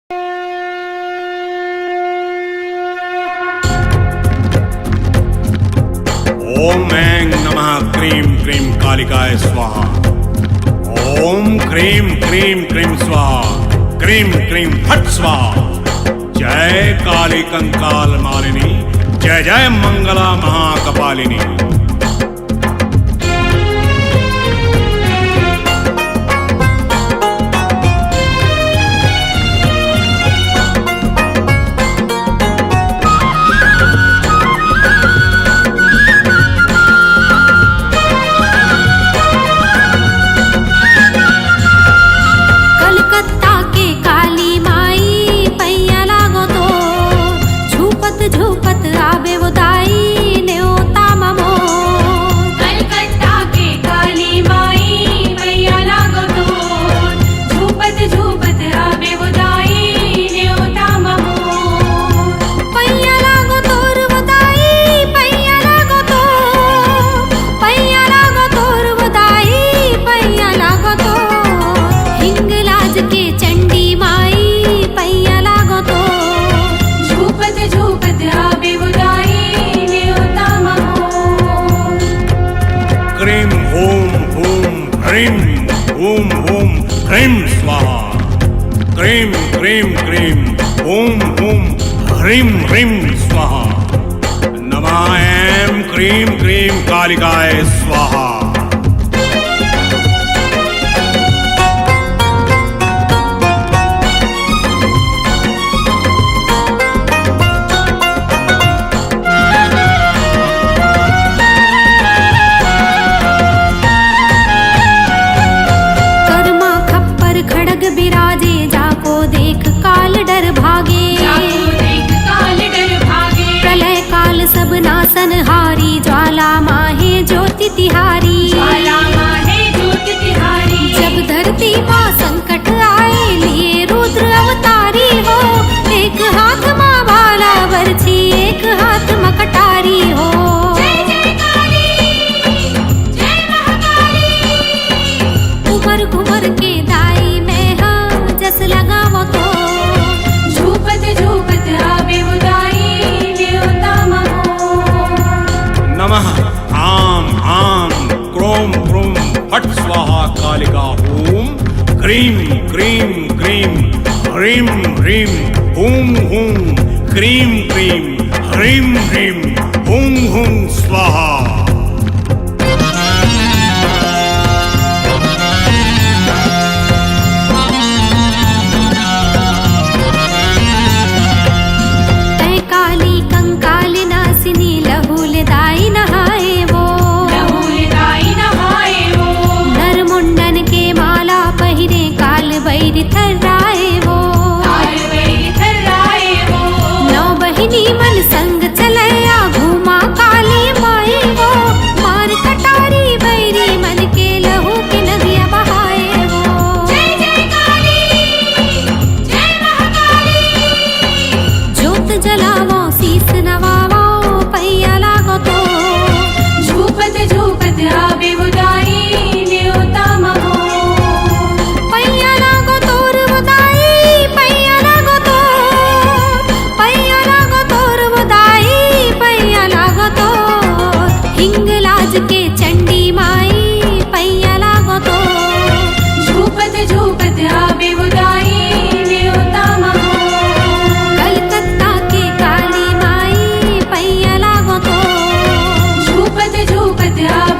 ओम ऐं नमः क्रीं क्रीं कालिकाय स्वाहा। ओम क्रीं क्रीं क्रीं स्वाहा, क्रीं क्रीं फट स्वाहा। जय काली कंकाल मालिनी, जय जय मंगला महाकपालिनी। ओम ओम ह्रीं स्वाहा, क्रीं क्रीं क्रीं ओम ओम ह्रीं ह्रीं स्वाहा। नमः ऐं क्रीं क्रीं कालिकाय स्वाहा। बिराजे जाको देख काल डर भागे, प्रलय काल सब नासन हारी, ज्वाला माहे ज्योति तिहारी। जब धरती माँ संकट आए, लिए रुद्र अवतारी हो। एक हाथ माँ भाला बरछी, एक हाथ मकटारी हो। उमर घुमर के दाई में जस लगावो तो, झूपत झूपत आवे उदाई न्योता महो। नमः आम आम क्रोम क्रोम फट स्वाहा कालिका ओम। क्रीं क्रीं क्रीं ह्रीं ह्रीं हूं हूं, क्रीं क्रीं ह्रीं ह्रीं हूं हूं स्वाहा। नौ बहिनी मन संग चलया, घूमा काली माई वो। मार कटारी बैरी मन के लहू के नदिया बहाए वो। जय जय काली, जय महाकाली। ज्योत जलावो शीस नवावो, पैया लागो तो, झूपत झूपत आवे उदाई न्योता महो। पैया लागो तोर उदाई, पैया लागो तो, पैया लागो तोर उदाई, पैया लागो तो। हिंगलाज के चंडी माई, पैया लागो तो, झूपत झूपत आवे उदाई न्योता महो। कलकत्ता के काली माई, पैया लागो तो, झूपत झूपत आवे